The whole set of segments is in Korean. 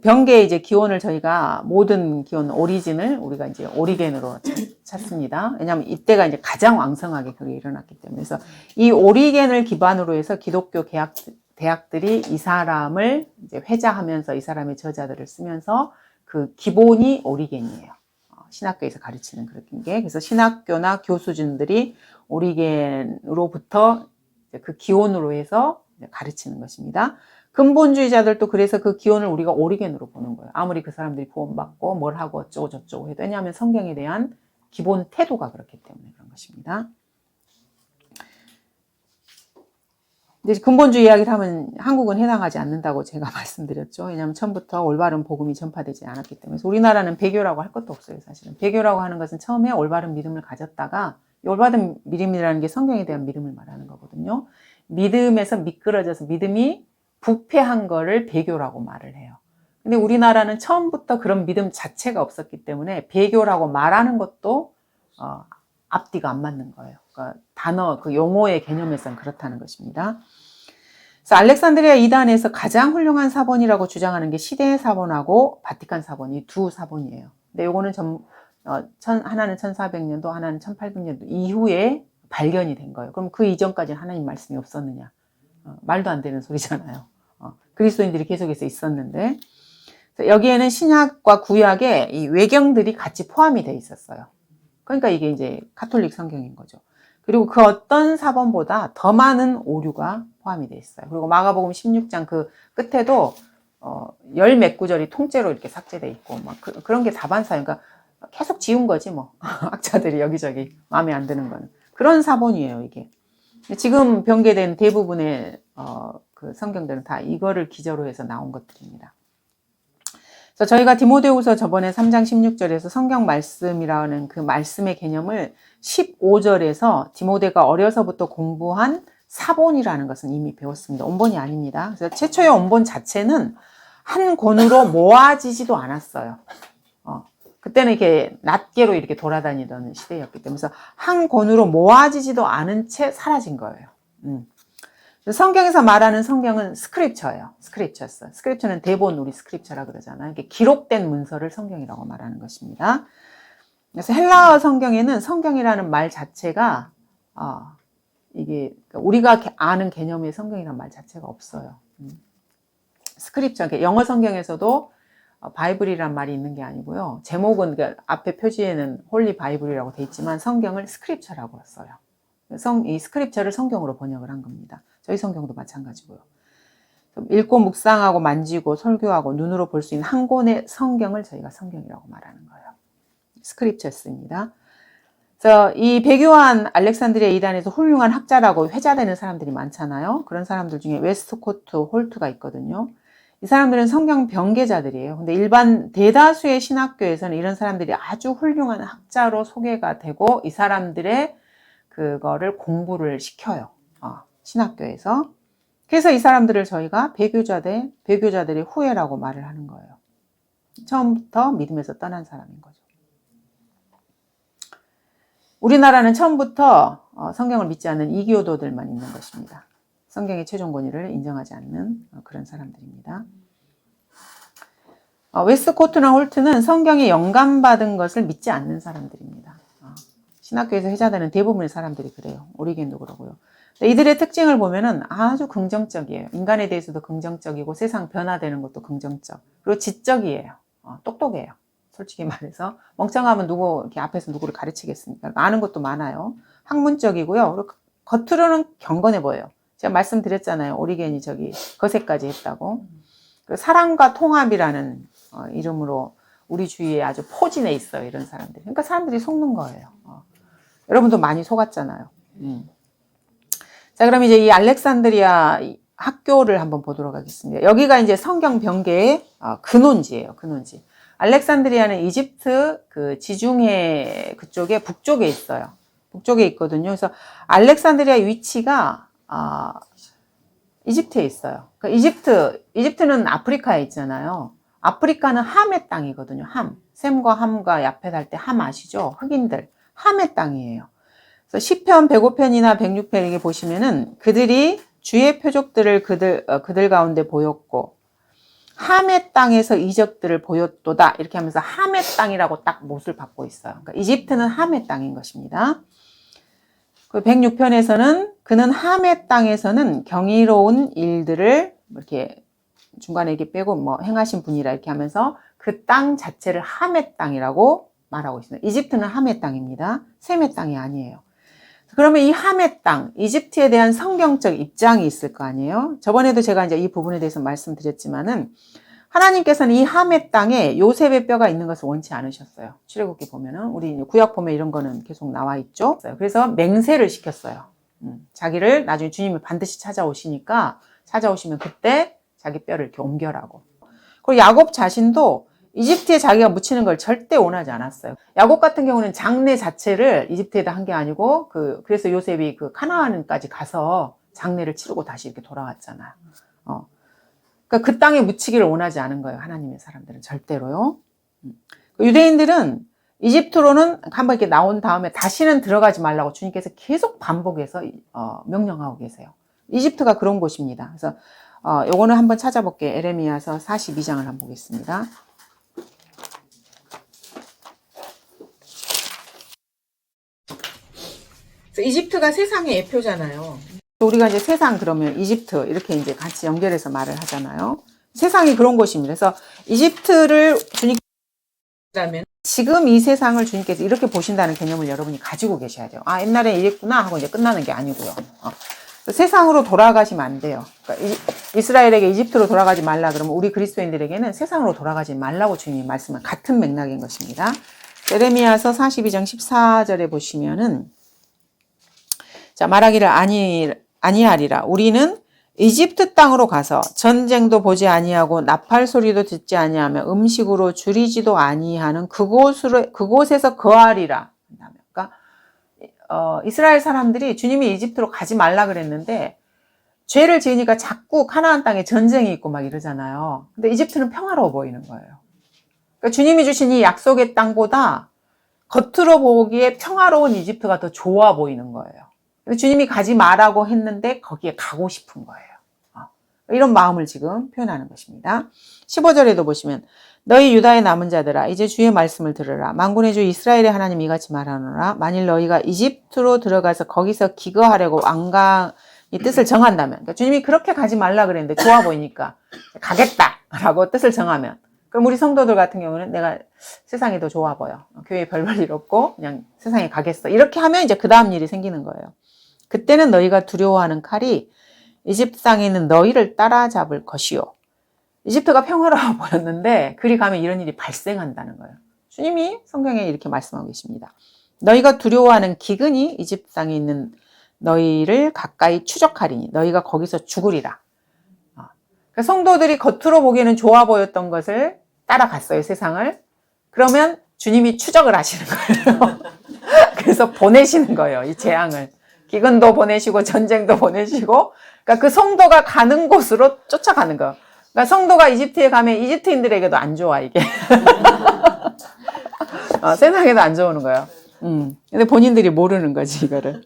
병계의 이제 기원을 저희가 모든 기원 오리진을 우리가 이제 오리겐으로 찾습니다. 왜냐하면 이때가 이제 가장 왕성하게 그게 일어났기 때문에. 그래서 이 오리겐을 기반으로 해서 기독교 대학들이 이 사람을 이제 회자하면서 이 사람의 저자들을 쓰면서 그 기본이 오리겐이에요. 신학교에서 가르치는 그런 게. 그래서 신학교나 교수진들이 오리겐으로부터 그 기원으로 해서 가르치는 것입니다. 근본주의자들도 그래서 그 기원을 우리가 오리겐으로 보는 거예요. 아무리 그 사람들이 구원받고 뭘 하고 어쩌고 저쩌고 해도. 왜냐하면 성경에 대한 기본 태도가 그렇기 때문에 그런 것입니다. 이제 근본주의 이야기를 하면 한국은 해당하지 않는다고 제가 말씀드렸죠. 왜냐하면 처음부터 올바른 복음이 전파되지 않았기 때문에. 그래서 우리나라는 배교라고 할 것도 없어요, 사실은. 배교라고 하는 것은 처음에 올바른 믿음을 가졌다가, 올바른 믿음이라는 게 성경에 대한 믿음을 말하는 거거든요. 믿음에서 미끄러져서 믿음이 부패한 거를 배교라고 말을 해요. 근데 우리나라는 처음부터 그런 믿음 자체가 없었기 때문에 배교라고 말하는 것도 앞뒤가 안 맞는 거예요. 그러니까 단어, 그 용어의 개념에서는 그렇다는 것입니다. 그래서 알렉산드리아 이단에서 가장 훌륭한 사본이라고 주장하는 게 시대 사본하고 바티칸 사본, 이 두 사본이에요. 근데 요거는 하나는 1400년도, 하나는 1800년도 이후에 발견이 된 거예요. 그럼 그 이전까지는 하나님 말씀이 없었느냐? 말도 안 되는 소리잖아요. 그리스도인들이 계속해서 있었는데, 여기에는 신약과 구약의 이 외경들이 같이 포함이 돼 있었어요. 그러니까 이게 이제 가톨릭 성경인 거죠. 그리고 그 어떤 사본보다 더 많은 오류가 포함이 돼 있어요. 그리고 마가복음 16장 그 끝에도 열 몇 구절이 통째로 이렇게 삭제돼 있고 막 그런 게 다반사예요. 그러니까 계속 지운 거지 뭐. 학자들이 여기저기 마음에 안 드는 거는. 그런 사본이에요, 이게. 지금 병개된 대부분의 그 성경들은 다 이거를 기저로 해서 나온 것들입니다. 그래서 저희가 디모데후서 저번에 3장 16절에서 성경 말씀이라는 그 말씀의 개념을 15절에서 디모데가 어려서부터 공부한 사본이라는 것은 이미 배웠습니다. 원본이 아닙니다. 그래서 최초의 원본 자체는 한 권으로 모아지지도 않았어요. 그때는 이렇게 낱개로 이렇게 돌아다니던 시대였기 때문에 그래서 한 권으로 모아지지도 않은 채 사라진 거예요. 성경에서 말하는 성경은 스크립처예요. 스크립처는 대본, 우리 스크립처라 그러잖아요. 이게 기록된 문서를 성경이라고 말하는 것입니다. 그래서 헬라어 성경에는 성경이라는 말 자체가 이게 우리가 아는 개념의 성경이라는 말 자체가 없어요. 스크립처, 영어 성경에서도 바이블이란 말이 있는 게 아니고요. 제목은 그러니까 앞에 표지에는 홀리 바이블이라고 돼 있지만 성경을 스크립처라고 써요. 이 스크립처를 성경으로 번역을 한 겁니다. 저희 성경도 마찬가지고요. 읽고 묵상하고 만지고 설교하고 눈으로 볼 수 있는 한 권의 성경을 저희가 성경이라고 말하는 거예요. 스크립처스입니다. 그래서 이 배교한 알렉산드리아 이단에서 훌륭한 학자라고 회자되는 사람들이 많잖아요. 그런 사람들 중에 웨스트코트 홀트가 있거든요. 이 사람들은 성경 병계자들이에요. 근데 일반 대다수의 신학교에서는 이런 사람들이 아주 훌륭한 학자로 소개가 되고 이 사람들의 그거를 공부를 시켜요. 신학교에서. 그래서 이 사람들을 저희가 배교자들의 후예라고 말을 하는 거예요. 처음부터 믿음에서 떠난 사람인 거죠. 우리나라는 처음부터 성경을 믿지 않는 이교도들만 있는 것입니다. 성경의 최종 권위를 인정하지 않는 그런 사람들입니다. 웨스트코트나 홀트는 성경에 영감받은 것을 믿지 않는 사람들입니다. 신학교에서 회자되는 대부분의 사람들이 그래요. 오리겐도 그러고요. 이들의 특징을 보면은 아주 긍정적이에요. 인간에 대해서도 긍정적이고 세상 변화되는 것도 긍정적. 그리고 지적이에요. 똑똑해요. 솔직히 말해서 멍청하면 누구 이렇게 앞에서 누구를 가르치겠습니까? 아는 것도 많아요. 학문적이고요. 그리고 겉으로는 경건해 보여요. 제가 말씀드렸잖아요. 오리겐이 거세까지 했다고. 사랑과 통합이라는 이름으로 우리 주위에 아주 포진해 있어요. 이런 사람들이. 그러니까 사람들이 속는 거예요. 여러분도 많이 속았잖아요. 자, 그럼 이제 이 알렉산드리아 학교를 한번 보도록 하겠습니다. 여기가 이제 성경 병계의 근원지예요. 근원지. 알렉산드리아는 이집트 그 지중해 그쪽에 북쪽에 있어요. 북쪽에 있거든요. 그래서 알렉산드리아 위치가 이집트에 있어요. 그러니까 이집트는 아프리카에 있잖아요. 아프리카는 함의 땅이거든요. 셈과 함과 야펫 할 때 함 아시죠? 흑인들. 함의 땅이에요. 그래서 시편 105편이나 106편에 보시면은 그들이 주의 표적들을 그들 가운데 보였고 함의 땅에서 이적들을 보였도다. 이렇게 하면서 함의 땅이라고 딱 못을 받고 있어요. 그러니까 이집트는 함의 땅인 것입니다. 106편에서는 그는 함의 땅에서는 경이로운 일들을 이렇게 중간에 이렇게 빼고 뭐 행하신 분이라 이렇게 하면서 그 땅 자체를 함의 땅이라고 말하고 있습니다. 이집트는 함의 땅입니다. 셈의 땅이 아니에요. 그러면 이 함의 땅, 이집트에 대한 성경적 입장이 있을 거 아니에요? 저번에도 제가 이제 이 부분에 대해서 말씀드렸지만은 하나님께서는 이 함의 땅에 요셉의 뼈가 있는 것을 원치 않으셨어요. 출애굽기 보면은 우리 구약 보면 이런 거는 계속 나와 있죠. 그래서 맹세를 시켰어요. 자기를 나중에 주님이 반드시 찾아오시면 그때 자기 뼈를 이렇게 옮겨라고. 그리고 야곱 자신도 이집트에 자기가 묻히는 걸 절대 원하지 않았어요. 야곱 같은 경우는 장례 자체를 이집트에다 한 게 아니고 그래서 요셉이 그 카나안까지 가서 장례를 치르고 다시 이렇게 돌아왔잖아요. 그러니까 그 땅에 묻히기를 원하지 않은 거예요. 하나님의 사람들은 절대로요. 유대인들은 이집트로는 한번 이렇게 나온 다음에 다시는 들어가지 말라고 주님께서 계속 반복해서 명령하고 계세요. 이집트가 그런 곳입니다. 그래서 요거는 한번 찾아볼게요. 에레미야서 42장을 한번 보겠습니다. 이집트가 세상의 예표잖아요. 우리가 이제 세상 그러면 이집트 이렇게 이제 같이 연결해서 말을 하잖아요. 세상이 그런 곳입니다. 그래서 이집트를 주님께서 지금 이 세상을 주님께서 이렇게 보신다는 개념을 여러분이 가지고 계셔야 돼요. 아, 옛날에 이랬구나 하고 이제 끝나는 게 아니고요. 세상으로 돌아가시면 안 돼요. 그러니까 이스라엘에게 이집트로 돌아가지 말라 그러면 우리 그리스도인들에게는 세상으로 돌아가지 말라고 주님이 말씀한 같은 맥락인 것입니다. 예레미야서 42장 14절에 보시면은 자, 말하기를 아니하리라. 우리는 이집트 땅으로 가서 전쟁도 보지 아니하고 나팔 소리도 듣지 아니하며 음식으로 줄이지도 아니하는 그곳에서 거하리라. 그러니까 이스라엘 사람들이 주님이 이집트로 가지 말라 그랬는데 죄를 지으니까 자꾸 가나안 땅에 전쟁이 있고 막 이러잖아요. 근데 이집트는 평화로워 보이는 거예요. 그러니까 주님이 주신 이 약속의 땅보다 겉으로 보기에 평화로운 이집트가 더 좋아 보이는 거예요. 주님이 가지 말라고 했는데 거기에 가고 싶은 거예요. 이런 마음을 지금 표현하는 것입니다. 15절에도 보시면 너희 유다의 남은 자들아 이제 주의 말씀을 들으라. 만군의 주 이스라엘의 하나님 이같이 말하노라. 만일 너희가 이집트로 들어가서 거기서 기거하려고 왕강의 뜻을 정한다면 그러니까 주님이 그렇게 가지 말라 그랬는데 좋아 보이니까 가겠다라고 뜻을 정하면 그럼 우리 성도들 같은 경우는 내가 세상이 더 좋아 보여. 교회에 별 일 없고 그냥 세상에 가겠어. 이렇게 하면 이제 그 다음 일이 생기는 거예요. 그때는 너희가 두려워하는 칼이 이집트 땅에 있는 너희를 따라잡을 것이요. 이집트가 평화로워 보였는데 그리 가면 이런 일이 발생한다는 거예요. 주님이 성경에 이렇게 말씀하고 계십니다. 너희가 두려워하는 기근이 이집트 땅에 있는 너희를 가까이 추적하리니 너희가 거기서 죽으리라. 그러니까 성도들이 겉으로 보기에는 좋아 보였던 것을 따라갔어요, 세상을. 그러면 주님이 추적을 하시는 거예요. 그래서 보내시는 거예요, 이 재앙을. 기근도 보내시고 전쟁도 보내시고 그러니까 그 성도가 가는 곳으로 쫓아가는 거예요. 그러니까 성도가 이집트에 가면 이집트인들에게도 안 좋아 이게. 세상에도 안 좋은 거예요. 근데 본인들이 모르는 거지 이거를.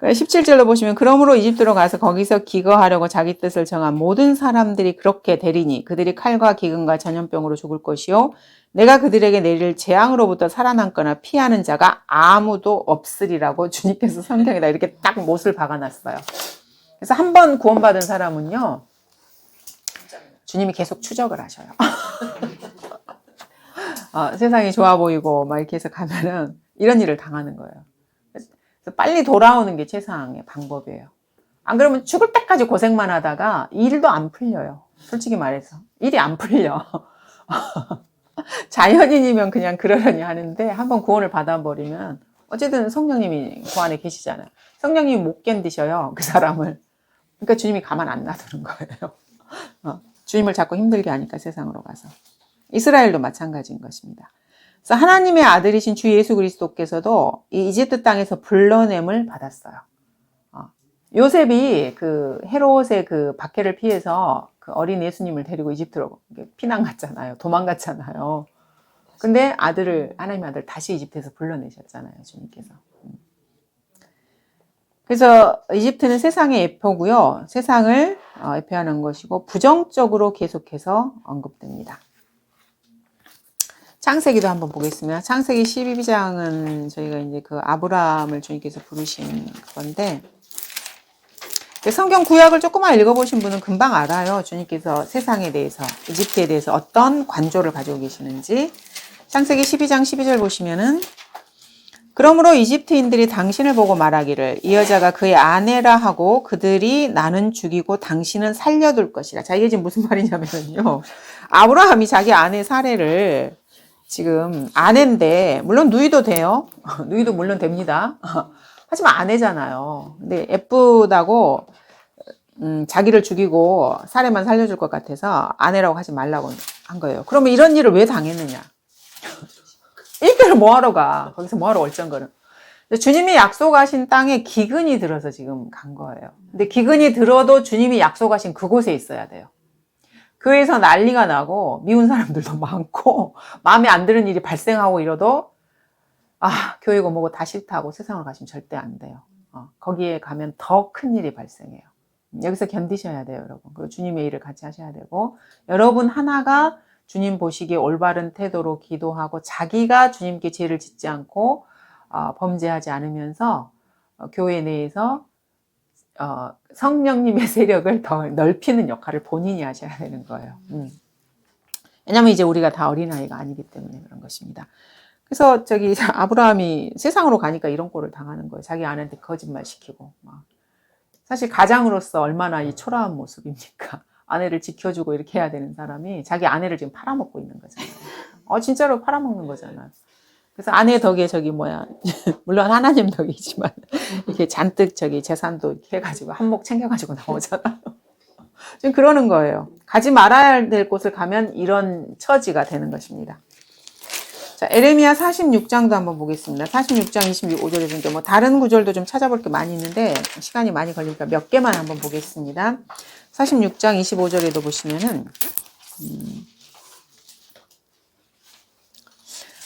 17절로 보시면 그러므로 이집트로 가서 거기서 기거하려고 자기 뜻을 정한 모든 사람들이 그렇게 되리니 그들이 칼과 기근과 전염병으로 죽을 것이요 내가 그들에게 내릴 재앙으로부터 살아남거나 피하는 자가 아무도 없으리라고 주님께서 성경에다 이렇게 딱 못을 박아놨어요. 그래서 한 번 구원받은 사람은요 주님이 계속 추적을 하셔요. 세상이 좋아 보이고 막 이렇게 해서 가면은 이런 일을 당하는 거예요. 그래서 빨리 돌아오는 게 최상의 방법이에요. 안 그러면 죽을 때까지 고생만 하다가 일도 안 풀려요. 솔직히 말해서 일이 안 풀려. 자연인이면 그냥 그러려니 하는데 한번 구원을 받아버리면 어쨌든 성령님이 그 안에 계시잖아요. 성령님이 못 견디셔요, 그 사람을. 그러니까 주님이 가만 안 놔두는 거예요. 주님을 자꾸 힘들게 하니까 세상으로 가서. 이스라엘도 마찬가지인 것입니다. 그래서 하나님의 아들이신 주 예수 그리스도께서도 이 이집트 땅에서 불러냄을 받았어요. 요셉이 그 헤롯의 그 박해를 피해서 그 어린 예수님을 데리고 이집트로 피난 갔잖아요. 도망갔잖아요. 근데 하나님의 아들 다시 이집트에서 불러내셨잖아요, 주님께서. 그래서 이집트는 세상의 애표고요. 세상을 애표하는 것이고 부정적으로 계속해서 언급됩니다. 창세기도 한번 보겠습니다. 창세기 12장은 저희가 이제 그 아브라함을 주님께서 부르신 건데, 성경 구약을 조금만 읽어보신 분은 금방 알아요. 주님께서 세상에 대해서, 이집트에 대해서 어떤 관조를 가지고 계시는지. 창세기 12장 12절 보시면은, 그러므로 이집트인들이 당신을 보고 말하기를 이 여자가 그의 아내라 하고 그들이 나는 죽이고 당신은 살려둘 것이라. 자, 이게 지금 무슨 말이냐면요. 아브라함이 자기 아내 사례를 지금 아내인데, 물론 누이도 돼요. 누이도 물론 됩니다. 하지만 아내잖아요. 근데 예쁘다고 자기를 죽이고 사례만 살려줄 것 같아서 아내라고 하지 말라고 한 거예요. 그러면 이런 일을 왜 당했느냐? 일대를 뭐하러 가? 거기서 뭐하러 얼쩡거려? 주님이 약속하신 땅에 기근이 들어서 지금 간 거예요. 근데 기근이 들어도 주님이 약속하신 그곳에 있어야 돼요. 교회에서 난리가 나고 미운 사람들도 많고 마음에 안 드는 일이 발생하고 이러도 교회고 뭐고 다 싫다고 세상으로 가시면 절대 안 돼요. 거기에 가면 더 큰 일이 발생해요. 여기서 견디셔야 돼요, 여러분. 그리고 주님의 일을 같이 하셔야 되고, 여러분 하나가 주님 보시기에 올바른 태도로 기도하고 자기가 주님께 죄를 짓지 않고 범죄하지 않으면서 교회 내에서 성령님의 세력을 더 넓히는 역할을 본인이 하셔야 되는 거예요. 왜냐하면 이제 우리가 다 어린아이가 아니기 때문에 그런 것입니다. 그래서 아브라함이 세상으로 가니까 이런 꼴을 당하는 거예요. 자기 아내한테 거짓말 시키고. 사실 가장으로서 얼마나 이 초라한 모습입니까? 아내를 지켜주고 이렇게 해야 되는 사람이 자기 아내를 지금 팔아먹고 있는 거잖아요. 진짜로 팔아먹는 거잖아요. 그래서 아내 덕에 물론 하나님 덕이지만 이렇게 잔뜩 재산도 이렇게 해가지고 한몫 챙겨가지고 나오잖아요. 지금 그러는 거예요. 가지 말아야 될 곳을 가면 이런 처지가 되는 것입니다. 자, 에레미야 46장도 한번 보겠습니다. 46장 25절에 뭐 다른 구절도 좀 찾아볼 게 많이 있는데 시간이 많이 걸리니까 몇 개만 한번 보겠습니다. 46장 25절에도 보시면은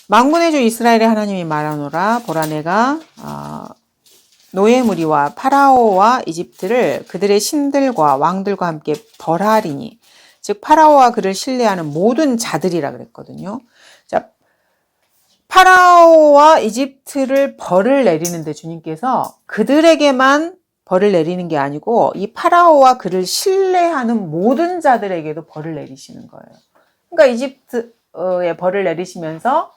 만군의 주 이스라엘의 하나님이 말하노라 보라 내가 노예 무리와 파라오와 이집트를 그들의 신들과 왕들과 함께 벌하리니 즉 파라오와 그를 신뢰하는 모든 자들이라 그랬거든요. 자, 파라오와 이집트를 벌을 내리는데 주님께서 그들에게만 벌을 내리는 게 아니고 이 파라오와 그를 신뢰하는 모든 자들에게도 벌을 내리시는 거예요. 그러니까 이집트에 벌을 내리시면서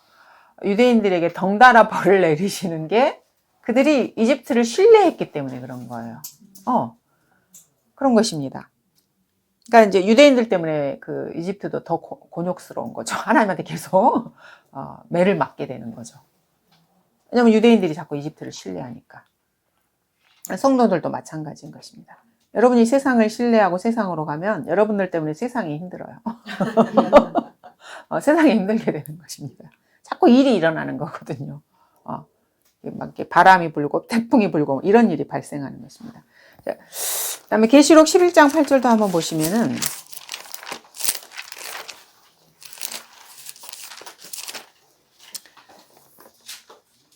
유대인들에게 덩달아 벌을 내리시는 게 그들이 이집트를 신뢰했기 때문에 그런 거예요. 그런 것입니다. 그러니까 이제 유대인들 때문에 그 이집트도 더 곤욕스러운 거죠. 하나님한테 계속 매를 맞게 되는 거죠. 왜냐하면 유대인들이 자꾸 이집트를 신뢰하니까. 성도들도 마찬가지인 것입니다. 여러분이 세상을 신뢰하고 세상으로 가면 여러분들 때문에 세상이 힘들어요. 세상이 힘들게 되는 것입니다. 자꾸 일이 일어나는 거거든요. 막 이렇게 바람이 불고 태풍이 불고 이런 일이 발생하는 것입니다. 그 다음에 계시록 11장 8절도 한번 보시면은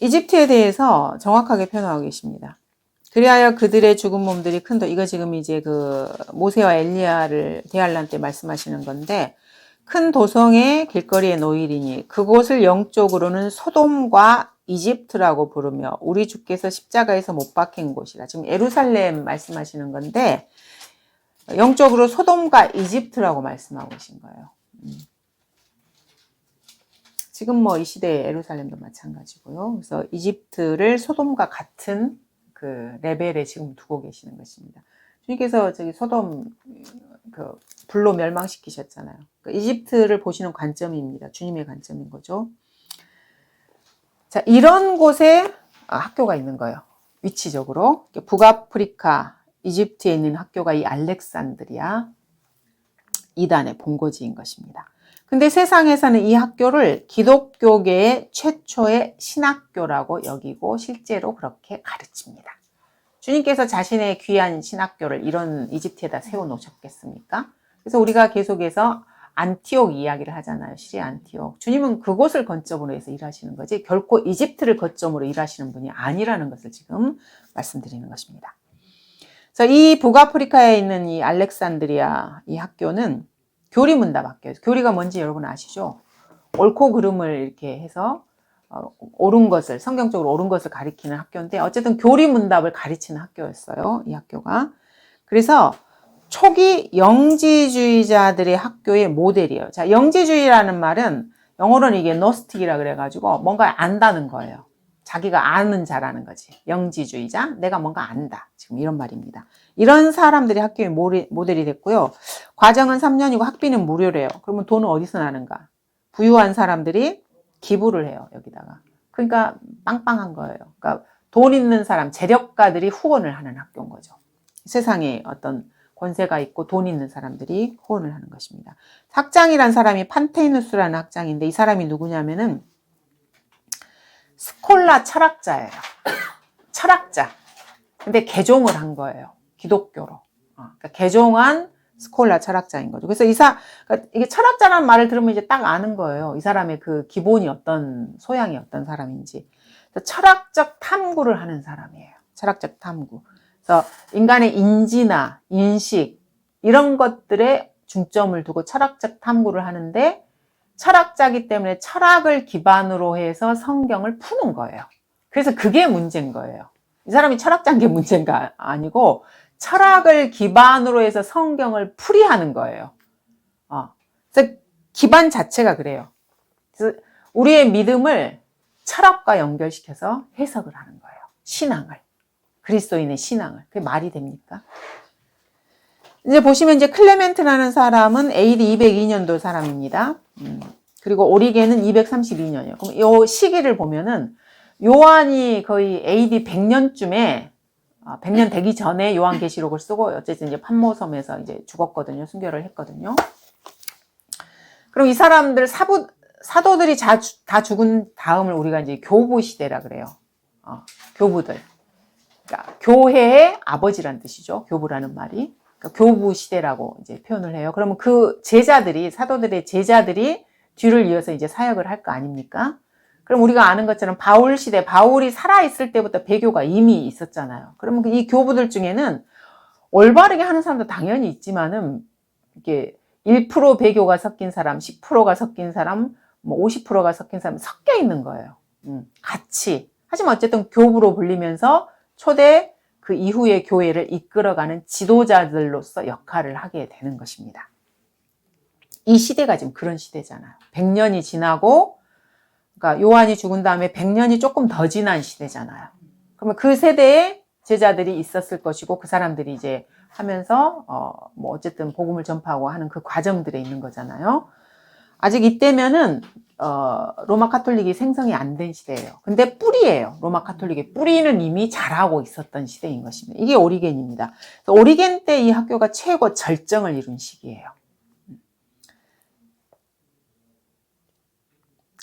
이집트에 대해서 정확하게 표현하고 계십니다. 그리하여 그들의 죽은 몸들이 이거 지금 이제 그 모세와 엘리야를 대환란 때 말씀하시는 건데 큰 도성의 길거리에 놓이리니 그곳을 영적으로는 소돔과 이집트라고 부르며 우리 주께서 십자가에서 못 박힌 곳이라. 지금 예루살렘 말씀하시는 건데 영적으로 소돔과 이집트라고 말씀하고 계신 거예요. 지금 뭐 이 시대의 예루살렘도 마찬가지고요. 그래서 이집트를 소돔과 같은 그 레벨에 지금 두고 계시는 것입니다. 주님께서 소돔 불로 멸망시키셨잖아요. 그러니까 이집트를 보시는 관점입니다. 주님의 관점인 거죠. 자, 이런 곳에 학교가 있는 거예요. 위치적으로. 북아프리카, 이집트에 있는 학교가 이 알렉산드리아 이단의 본거지인 것입니다. 근데 세상에서는 이 학교를 기독교계의 최초의 신학교라고 여기고 실제로 그렇게 가르칩니다. 주님께서 자신의 귀한 신학교를 이런 이집트에다 세워놓으셨겠습니까? 그래서 우리가 계속해서 안티옥 이야기를 하잖아요. 시리아 안티옥. 주님은 그곳을 거점으로 해서 일하시는 거지 결코 이집트를 거점으로 일하시는 분이 아니라는 것을 지금 말씀드리는 것입니다. 그래서 이 북아프리카에 있는 이 알렉산드리아 이 학교는 교리문답 학교예요. 교리가 뭔지 여러분 아시죠? 옳고 그름을 이렇게 해서 옳은 것을 성경적으로 옳은 것을 가리키는 학교인데 어쨌든 교리문답을 가르치는 학교였어요. 이 학교가. 그래서 초기 영지주의자들의 학교의 모델이에요. 자, 영지주의라는 말은 영어로는 이게 노스틱이라 그래가지고 뭔가 안다는 거예요. 자기가 아는 자라는 거지. 영지주의자, 내가 뭔가 안다. 지금 이런 말입니다. 이런 사람들이 학교의 모델이 됐고요. 과정은 3년이고 학비는 무료래요. 그러면 돈은 어디서 나는가? 부유한 사람들이 기부를 해요. 여기다가. 그러니까 빵빵한 거예요. 그러니까 돈 있는 사람, 재력가들이 후원을 하는 학교인 거죠. 세상에 어떤 권세가 있고 돈 있는 사람들이 후원을 하는 것입니다. 학장이란 사람이 판테이누스라는 학장인데 이 사람이 누구냐면은 스콜라 철학자예요. 철학자. 근데 개종을 한 거예요. 기독교로. 그러니까 개종한 스콜라 철학자인 거죠. 그래서 그러니까 이게 철학자라는 말을 들으면 이제 딱 아는 거예요. 이 사람의 그 기본이 어떤 소양이 어떤 사람인지. 철학적 탐구를 하는 사람이에요. 철학적 탐구. 그래서 인간의 인지나 인식 이런 것들에 중점을 두고 철학적 탐구를 하는데 철학자이기 때문에 철학을 기반으로 해서 성경을 푸는 거예요. 그래서 그게 문제인 거예요. 이 사람이 철학자인 게 문제가 아니고 철학을 기반으로 해서 성경을 풀이하는 거예요. 그래서 기반 자체가 그래요. 그래서 우리의 믿음을 철학과 연결시켜서 해석을 하는 거예요. 신앙을. 그리스도인의 신앙을. 그게 말이 됩니까? 이제 보시면 이제 클레멘트라는 사람은 AD 202년도 사람입니다. 그리고 오리겐은 232년이에요. 그럼 이 시기를 보면은 요한이 거의 AD 100년쯤에 100년 되기 전에 요한계시록을 쓰고 어쨌든 이제 판모섬에서 이제 죽었거든요. 순교를 했거든요. 그럼 이 사람들 사도들이 다 죽은 다음을 우리가 이제 교부 시대라 그래요. 교부들. 그러니까 교회의 아버지란 뜻이죠. 교부라는 말이. 그러니까 교부 시대라고 이제 표현을 해요. 그러면 그 제자들이, 사도들의 제자들이 뒤를 이어서 이제 사역을 할 거 아닙니까? 그럼 우리가 아는 것처럼 바울 시대, 바울이 살아있을 때부터 배교가 이미 있었잖아요. 그러면 이 교부들 중에는 올바르게 하는 사람도 당연히 있지만은, 이게 1% 배교가 섞인 사람, 10%가 섞인 사람, 뭐 50%가 섞인 사람 섞여 있는 거예요. 같이. 하지만 어쨌든 교부로 불리면서 초대 그 이후의 교회를 이끌어가는 지도자들로서 역할을 하게 되는 것입니다. 이 시대가 지금 그런 시대잖아요. 100년이 지나고, 그러니까 요한이 죽은 다음에 100년이 조금 더 지난 시대잖아요. 그러면 그 세대에 제자들이 있었을 것이고 그 사람들이 이제 하면서 뭐 어쨌든 복음을 전파하고 하는 그 과정들에 있는 거잖아요. 아직 이때면은 로마 카톨릭이 생성이 안 된 시대예요. 근데 뿌리예요. 로마 카톨릭의 뿌리는 이미 자라고 있었던 시대인 것입니다. 이게 오리겐입니다. 오리겐 때 이 학교가 최고 절정을 이룬 시기예요.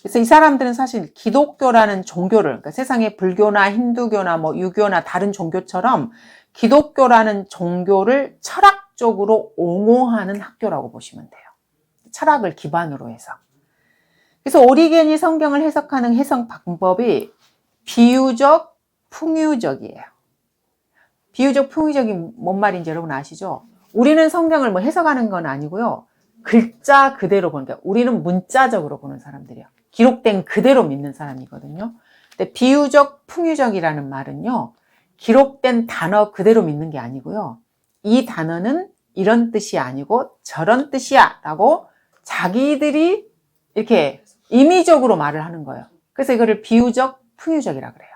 그래서 이 사람들은 사실 기독교라는 종교를, 그러니까 세상의 불교나 힌두교나 뭐 유교나 다른 종교처럼 기독교라는 종교를 철학적으로 옹호하는 학교라고 보시면 돼요. 철학을 기반으로 해서. 그래서 오리겐이 성경을 해석하는 해석 방법이 비유적, 풍유적이에요. 비유적, 풍유적이 뭔 말인지 여러분 아시죠? 우리는 성경을 뭐 해석하는 건 아니고요. 글자 그대로 보는 거예요. 우리는 문자적으로 보는 사람들이에요. 기록된 그대로 믿는 사람이거든요. 근데 비유적, 풍유적이라는 말은요. 기록된 단어 그대로 믿는 게 아니고요. 이 단어는 이런 뜻이 아니고 저런 뜻이야 라고 자기들이 이렇게 임의적으로 말을 하는 거예요. 그래서 이거를 비유적, 풍유적이라 그래요.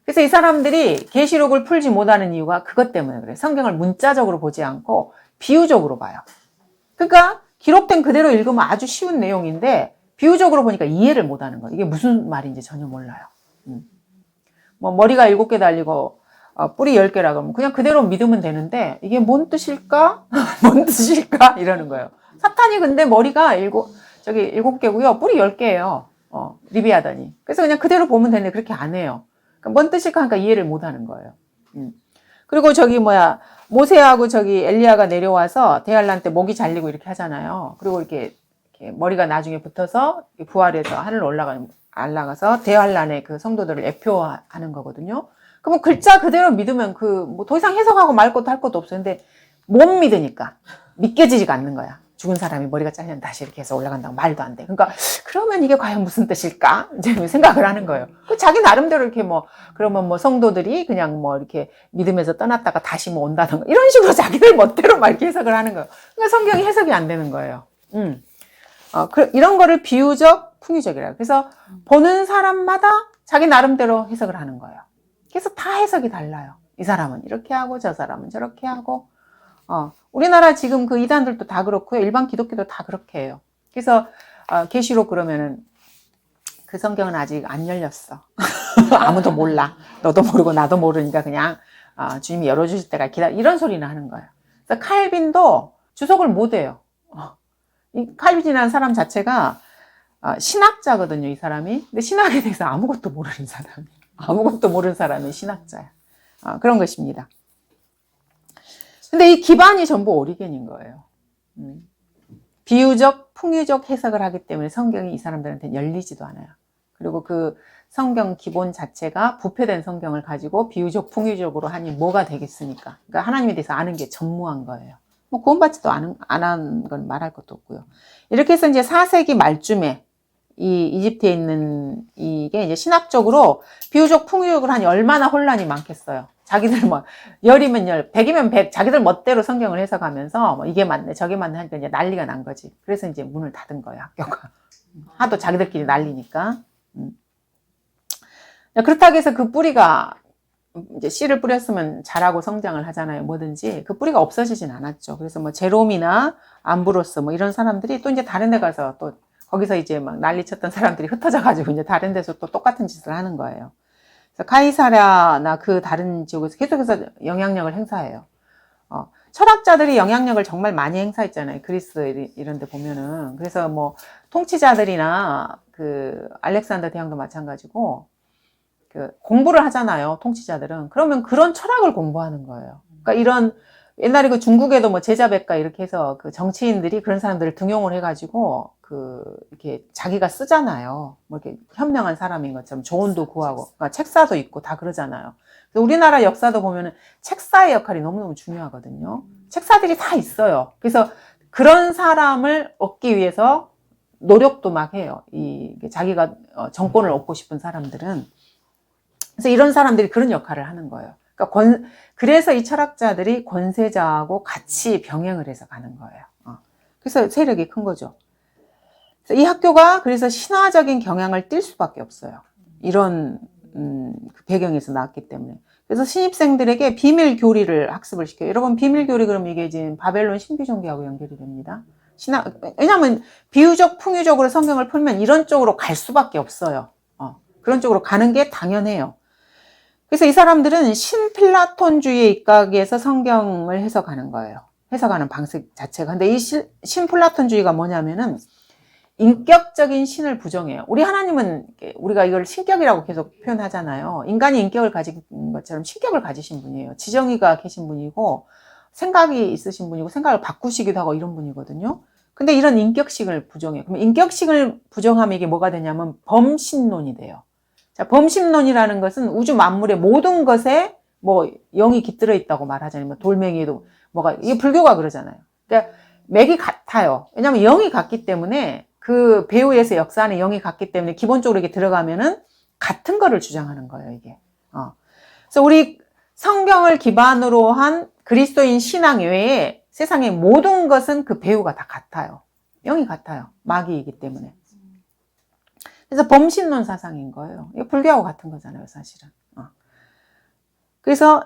그래서 이 사람들이 계시록을 풀지 못하는 이유가 그것 때문에 그래요. 성경을 문자적으로 보지 않고 비유적으로 봐요. 그러니까 기록된 그대로 읽으면 아주 쉬운 내용인데 비유적으로 보니까 이해를 못하는 거예요. 이게 무슨 말인지 전혀 몰라요. 뭐 머리가 7개 달리고 뿌리 10개라 그러면 그냥 그대로 믿으면 되는데 이게 뭔 뜻일까? 뭔 뜻일까? 이러는 거예요. 사탄이 근데 머리가 7개고요. 뿌리 10개예요. 리비아더니. 그래서 그냥 그대로 보면 되는데 그렇게 안 해요. 그러니까 뭔 뜻일까 하니까 이해를 못 하는 거예요. 그리고 모세하고 저기 엘리야가 내려와서 대할란 때 목이 잘리고 이렇게 하잖아요. 그리고 이렇게 머리가 나중에 붙어서 부활해서 하늘로 올라가서 대할란의 그 성도들을 애표하는 거거든요. 그럼 글자 그대로 믿으면 뭐 더 이상 해석하고 말 것도 할 것도 없어요. 근데 못 믿으니까 믿겨지지가 않는 거야. 죽은 사람이 머리가 잘리면 다시 이렇게 해서 올라간다고 말도 안 돼. 그러니까 그러면 이게 과연 무슨 뜻일까? 이제 생각을 하는 거예요. 자기 나름대로 이렇게 그러면 성도들이 그냥 이렇게 믿음에서 떠났다가 다시 온다던가 이런 식으로 자기들 멋대로 막 이렇게 해석을 하는 거예요. 그러니까 성경이 해석이 안 되는 거예요. 이런 거를 비유적, 풍유적이라고. 그래서 보는 사람마다 자기 나름대로 해석을 하는 거예요. 그래서 다 해석이 달라요. 이 사람은 이렇게 하고 저 사람은 저렇게 하고. 우리나라 지금 그 이단들도 다 그렇고요. 일반 기독교도 다 그렇게 해요. 그래서 계시록 그러면은 그 성경은 아직 안 열렸어. 아무도 몰라. 너도 모르고 나도 모르니까 그냥 주님이 열어주실 때가 이런 소리는 하는 거예요. 그래서 칼빈도 주석을 못 해요. 이 칼빈이라는 사람 자체가 신학자거든요. 이 사람이. 근데 신학에 대해서 아무것도 모르는 사람이에요. 아무것도 모르는 사람이 신학자야. 그런 것입니다. 근데 이 기반이 전부 오리겐인 거예요. 비유적, 풍유적 해석을 하기 때문에 성경이 이 사람들한테 열리지도 않아요. 그리고 그 성경 기본 자체가 부패된 성경을 가지고 비유적, 풍유적으로 하니 뭐가 되겠습니까? 그러니까 하나님에 대해서 아는 게 전무한 거예요. 구원받지도 안 한 건 말할 것도 없고요. 이렇게 해서 이제 4세기 말쯤에 이 이집트에 있는 이게 이제 신학적으로 비유적, 풍유적으로 하니 얼마나 혼란이 많겠어요. 자기들 열이면 열, 100이면 100, 자기들 멋대로 성경을 해석하면서 이게 맞네, 저게 맞네 하니까 이제 난리가 난 거지. 그래서 이제 문을 닫은 거예요, 학교가. 하도 자기들끼리 난리니까. 그렇다고 해서 그 뿌리가 이제 씨를 뿌렸으면 자라고 성장을 하잖아요, 뭐든지. 그 뿌리가 없어지진 않았죠. 그래서 제롬이나 암브로스 이런 사람들이 또 이제 다른 데 가서 또 거기서 이제 막 난리 쳤던 사람들이 흩어져가지고 이제 다른 데서 또 똑같은 짓을 하는 거예요. 카이사랴나 그 다른 지역에서 계속해서 영향력을 행사해요. 철학자들이 영향력을 정말 많이 행사했잖아요. 그리스 이런 데 보면은. 그래서 통치자들이나 그 알렉산더 대왕도 마찬가지고 공부를 하잖아요. 통치자들은. 그러면 그런 철학을 공부하는 거예요. 그러니까 이런 옛날에 그 중국에도 제자백가 이렇게 해서 그 정치인들이 그런 사람들을 등용을 해가지고 이렇게 자기가 쓰잖아요. 이렇게 현명한 사람인 것처럼 조언도 구하고, 그러니까 책사도 있고 다 그러잖아요. 그래서 우리나라 역사도 보면은 책사의 역할이 너무너무 중요하거든요. 책사들이 다 있어요. 그래서 그런 사람을 얻기 위해서 노력도 막 해요. 자기가 정권을 얻고 싶은 사람들은. 그래서 이런 사람들이 그런 역할을 하는 거예요. 그러니까 그래서 이 철학자들이 권세자하고 같이 병행을 해서 가는 거예요. 그래서 세력이 큰 거죠. 그래서 이 학교가 그래서 신화적인 경향을 띌 수밖에 없어요. 이런 배경에서 나왔기 때문에. 그래서 신입생들에게 비밀 교리를 학습을 시켜요. 여러분, 비밀 교리 그러면 이게 지금 바벨론 신비종교하고 연결이 됩니다. 왜냐하면 비유적, 풍유적으로 성경을 풀면 이런 쪽으로 갈 수밖에 없어요. 그런 쪽으로 가는 게 당연해요. 그래서 이 사람들은 신플라톤주의에 입각해서 성경을 해석하는 거예요. 해석하는 방식 자체가. 근데 이 신플라톤주의가 뭐냐면은 인격적인 신을 부정해요. 우리 하나님은 우리가 이걸 신격이라고 계속 표현하잖아요. 인간이 인격을 가진 것처럼 신격을 가지신 분이에요. 지정의가 계신 분이고 생각이 있으신 분이고 생각을 바꾸시기도 하고 이런 분이거든요. 근데 이런 인격식을 부정해요. 그럼 인격식을 부정하면 이게 뭐가 되냐면 범신론이 돼요. 자, 범신론이라는 것은 우주 만물의 모든 것에 영이 깃들어 있다고 말하잖아요. 돌멩이에도 이게 불교가 그러잖아요. 그러니까 맥이 같아요. 왜냐하면 영이 같기 때문에 그 배후에서 역사하는 영이 같기 때문에 기본적으로 이렇게 들어가면은 같은 거를 주장하는 거예요, 이게. 그래서 우리 성경을 기반으로 한 그리스도인 신앙 외에 세상의 모든 것은 그 배후가 다 같아요. 영이 같아요. 마귀이기 때문에. 그래서 범신론 사상인 거예요. 이거 불교하고 같은 거잖아요, 사실은. 그래서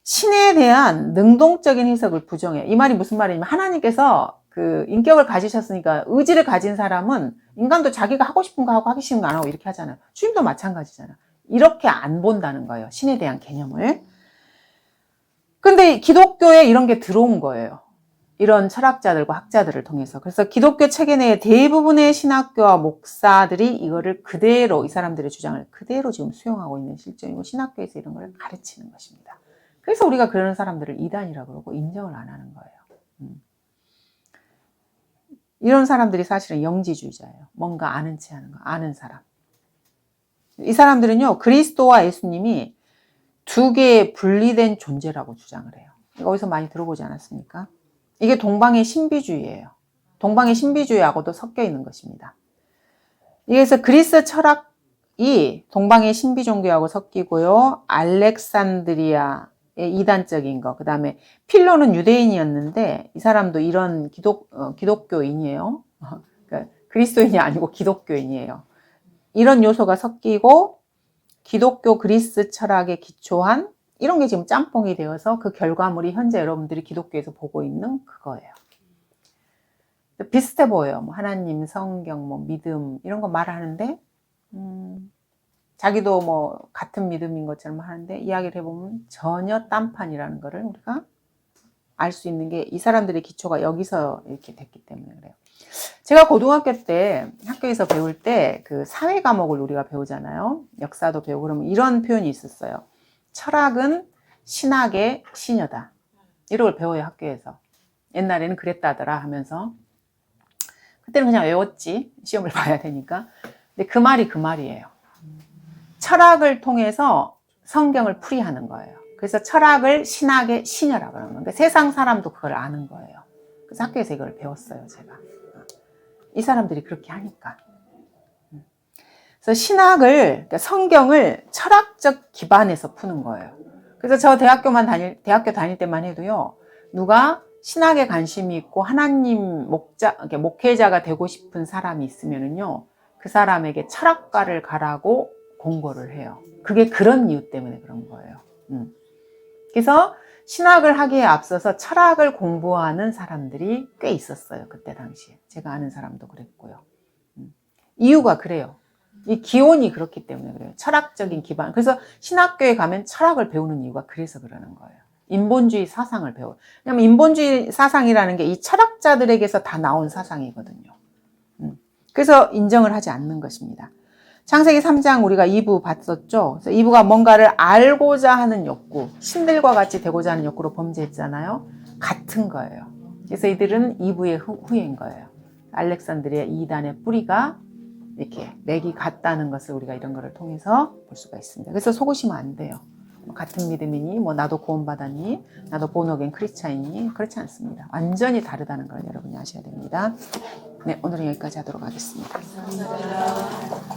신에 대한 능동적인 해석을 부정해. 이 말이 무슨 말이냐면 하나님께서 그 인격을 가지셨으니까 의지를 가진 사람은 인간도 자기가 하고 싶은 거 하고 하기 싫은 거 안 하고 이렇게 하잖아요. 주님도 마찬가지잖아요. 이렇게 안 본다는 거예요. 신에 대한 개념을. 근데 기독교에 이런 게 들어온 거예요. 이런 철학자들과 학자들을 통해서. 그래서 기독교 체계 내의 대부분의 신학교와 목사들이 이거를 그대로, 이 사람들의 주장을 그대로 지금 수용하고 있는 실정이고 신학교에서 이런 걸 가르치는 것입니다. 그래서 우리가 그런 사람들을 이단이라고 그러고 인정을 안 하는 거예요. 이런 사람들이 사실은 영지주의자예요. 뭔가 아는 체 하는 거, 아는 사람. 이 사람들은요, 그리스도와 예수님이 두 개의 분리된 존재라고 주장을 해요. 이거 어디서 많이 들어보지 않았습니까? 이게 동방의 신비주의예요. 동방의 신비주의하고도 섞여 있는 것입니다. 그래서 그리스 철학이 동방의 신비 종교하고 섞이고요. 알렉산드리아의 이단적인 거, 그 다음에 필로는 유대인이었는데 이 사람도 이런 기독교인이에요. 그러니까 그리스도인이 아니고 기독교인이에요. 이런 요소가 섞이고 기독교 그리스 철학에 기초한 이런 게 지금 짬뽕이 되어서 그 결과물이 현재 여러분들이 기독교에서 보고 있는 그거예요. 비슷해 보여요. 뭐 하나님, 성경, 뭐 믿음 이런 거 말하는데 자기도 뭐 같은 믿음인 것처럼 하는데 이야기를 해보면 전혀 딴판이라는 거를 우리가 알 수 있는 게 이 사람들의 기초가 여기서 이렇게 됐기 때문에 그래요. 제가 고등학교 때 학교에서 배울 때 그 사회 과목을 우리가 배우잖아요. 역사도 배우고 그러면 이런 표현이 있었어요. 철학은 신학의 시녀다. 이런 걸 배워요, 학교에서. 옛날에는 그랬다더라 하면서. 그때는 그냥 외웠지. 시험을 봐야 되니까. 근데 그 말이 그 말이에요. 철학을 통해서 성경을 풀이하는 거예요. 그래서 철학을 신학의 시녀라고 그러는 거예요. 그러니까 세상 사람도 그걸 아는 거예요. 그래서 학교에서 이걸 배웠어요, 제가. 이 사람들이 그렇게 하니까. 그래서 신학을, 그러니까 성경을 철학적 기반에서 푸는 거예요. 그래서 저 대학교 다닐 때만 해도요, 누가 신학에 관심이 있고 하나님 목회자가 되고 싶은 사람이 있으면은요, 그 사람에게 철학과를 가라고 공고를 해요. 그게 그런 이유 때문에 그런 거예요. 그래서 신학을 하기에 앞서서 철학을 공부하는 사람들이 꽤 있었어요. 그때 당시에. 제가 아는 사람도 그랬고요. 이유가 그래요. 이 기원이 그렇기 때문에 그래요. 철학적인 기반. 그래서 신학교에 가면 철학을 배우는 이유가 그래서 그러는 거예요. 인본주의 사상을 배워요. 왜냐하면 인본주의 사상이라는 게 이 철학자들에게서 다 나온 사상이거든요. 그래서 인정을 하지 않는 것입니다. 창세기 3장 우리가 2부 봤었죠. 그래서 2부가 뭔가를 알고자 하는 욕구, 신들과 같이 되고자 하는 욕구로 범죄했잖아요. 같은 거예요. 그래서 이들은 2부의 후예인 거예요. 알렉산드리아 이단의 뿌리가 이렇게 맥이 같다는 것을 우리가 이런 거를 통해서 볼 수가 있습니다. 그래서 속으시면 안 돼요. 같은 믿음이니, 뭐 나도 구원받았니, 나도 본어겐 크리스찬이니, 그렇지 않습니다. 완전히 다르다는 걸 여러분이 아셔야 됩니다. 네, 오늘은 여기까지 하도록 하겠습니다.